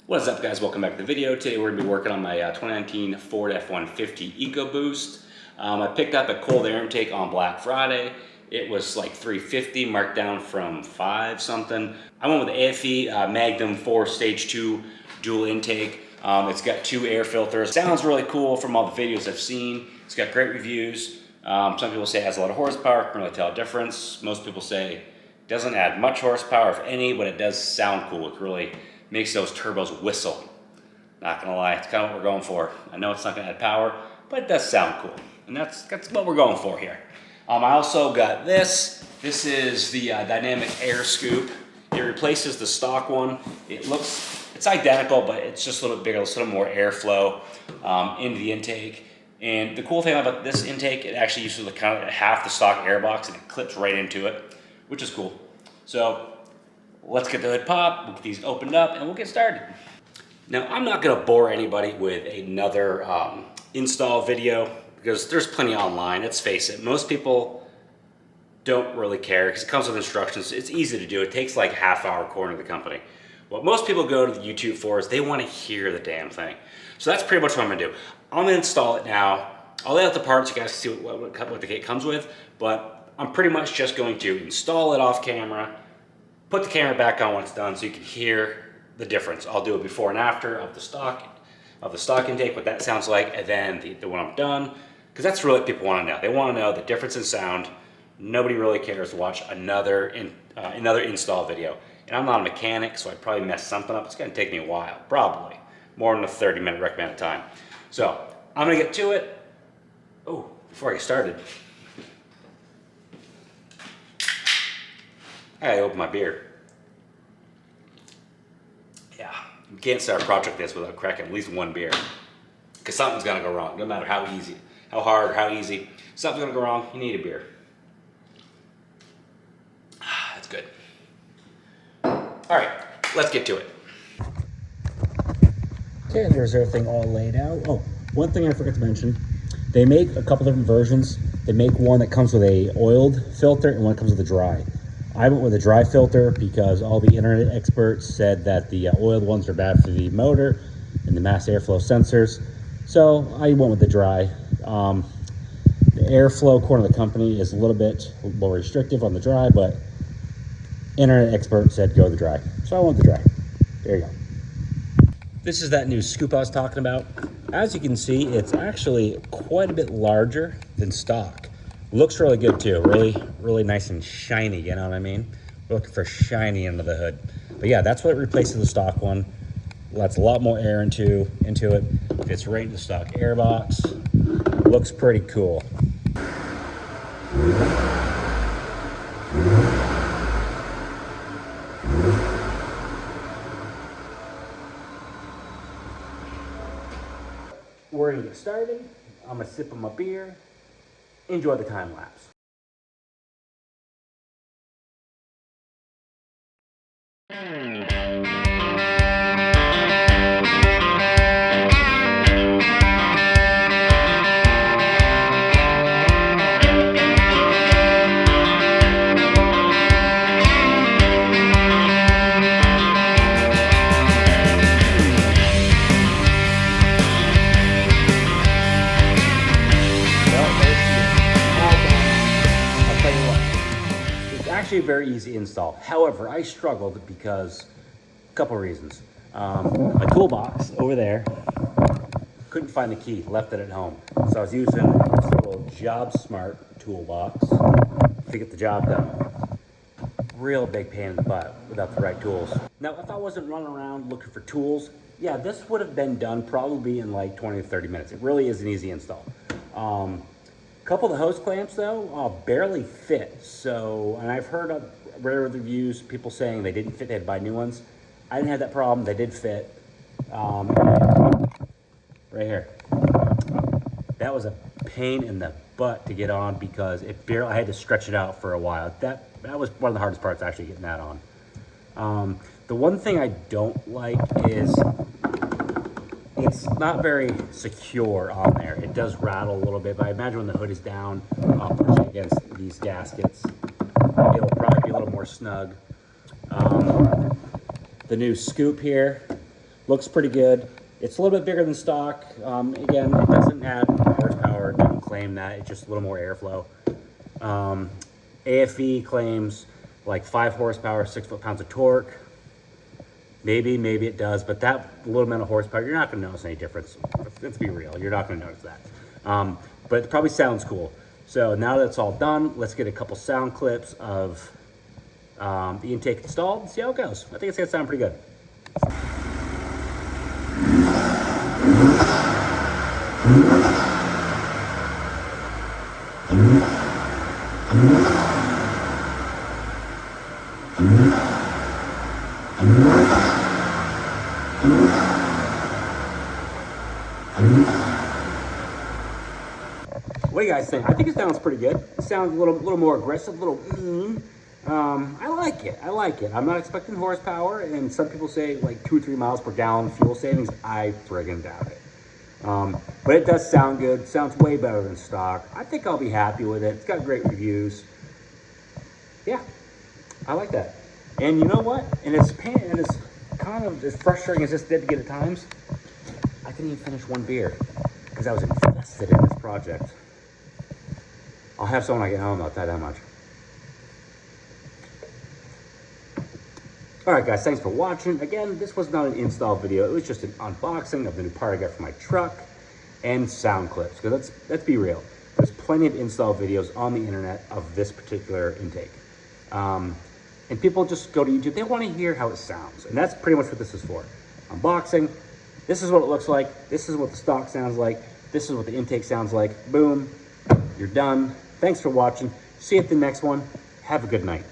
What is up, guys? Welcome back to the video. Today we're going to be working on my 2019 Ford F-150 EcoBoost. I picked up a cold air intake on Black Friday. It was like $350, marked down from $5 something. I went with the AFE Magnum 4 Stage 2 dual intake. It's got 2 air filters. Sounds really cool from all the videos I've seen. It's got great reviews. Some people say it has a lot of horsepower, can't really tell a difference. Most people say it doesn't add much horsepower, if any, but it does sound cool. It really makes those turbos whistle. Not gonna lie, it's kind of what we're going for. I know it's not gonna add power, but it does sound cool. And that's what we're going for here. I also got this. This is the dynamic air scoop. It replaces the stock one. It's identical, but it's just a little bit bigger, it's a little more airflow into the intake. And the cool thing about this intake, it actually uses kind of half the stock air box and it clips right into it, which is cool. So let's get the hood pop, we'll get these opened up, and we'll get started. Now, I'm not gonna bore anybody with another install video because there's plenty online. Let's face it, most people don't really care because it comes with instructions. It's easy to do. It takes like half hour according to the company. What most people go to the YouTube for is they wanna hear the damn thing. So that's pretty much what I'm gonna do. I'm gonna install it now. I'll lay out the parts, you guys can see what the kit comes with, but I'm pretty much just going to install it off camera, put the camera back on when it's done so you can hear the difference. I'll do a before and after of the stock intake, what that sounds like, and then when I'm done, because that's really what people want to know. They want to know the difference in sound. Nobody really cares to watch another install video. And I'm not a mechanic, so I'd probably mess something up. It's going to take me a while, probably more than a 30-minute recommended time. So I'm going to get to it. Oh, before I get started, I gotta open my beer. Yeah, you can't start a project like this without cracking at least one beer. Because something's gonna go wrong, no matter how easy, how hard, how easy. Something's gonna go wrong, you need a beer. That's good. All right, let's get to it. Okay, there's everything all laid out. Oh, one thing I forgot to mention. They make a couple different versions. They make one that comes with a oiled filter and one that comes with a dry. I went with a dry filter because all the internet experts said that the oiled ones are bad for the motor and the mass airflow sensors. So I went with the dry. The airflow according to the company is a little bit more restrictive on the dry, but internet experts said go with the dry. So I went with the dry. There you go. This is that new scoop I was talking about. As you can see, it's actually quite a bit larger than stock. Looks really good too, really nice and shiny, you know what I mean? We're looking for shiny under the hood. But yeah, that's what it replaces the stock one. Lets a lot more air into it. Fits right into the stock air box. Looks pretty cool. We're gonna get started. I'm gonna sip on my beer. Enjoy the time lapse. Actually a very easy install. However, I struggled because a couple reasons. My toolbox over there, couldn't find the key, left it at home. So I was using this little Job Smart toolbox to get the job done. Real big pain in the butt without the right tools. Now, if I wasn't running around looking for tools, yeah, this would have been done probably in like 20 to 30 minutes. It really is an easy install. Couple of the hose clamps though barely fit. So, and I've heard of rare reviews, people saying they didn't fit, they had to buy new ones. I didn't have that problem, they did fit. Right here. That was a pain in the butt to get on because I had to stretch it out for a while. That was one of the hardest parts, actually getting that on. The one thing I don't like is it's not very secure on there. It does rattle a little bit, but I imagine when the hood is down, pushing against these gaskets, it'll probably be a little more snug. The new scoop here Looks pretty good. It's a little bit bigger than stock. Again, it doesn't add horsepower. It doesn't claim that. It's just a little more airflow. AFE claims like 5 horsepower, 6 foot-pounds of torque. Maybe it does, but that little amount of horsepower, you're not going to notice any difference. Let's be real. You're not going to notice that. But it probably sounds cool. So now that it's all done, let's get a couple sound clips of the intake installed and see how it goes. I think it's going to sound pretty good. What do you guys think? I think it sounds pretty good. It sounds a little more aggressive, a little mean. I like it. I'm not expecting horsepower, and some people say like 2 or 3 miles per gallon fuel savings. I friggin' doubt it. But it does sound good. Sounds way better than stock. I think I'll be happy with it. It's got great reviews. Yeah, I like that. And you know what? And it's kind of as frustrating as this did to get at times. I couldn't even finish one beer because I was invested in this project. I'll have someone I get home. I'll tell you that much. All right, guys, thanks for watching. Again, this was not an install video. It was just an unboxing of the new part I got for my truck and sound clips. Because let's be real. There's plenty of install videos on the internet of this particular intake. And people just go to YouTube. They want to hear how it sounds. And that's pretty much what this is for. Unboxing. This is what it looks like. This is what the stock sounds like. This is what the intake sounds like. Boom. You're done. Thanks for watching. See you at the next one. Have a good night.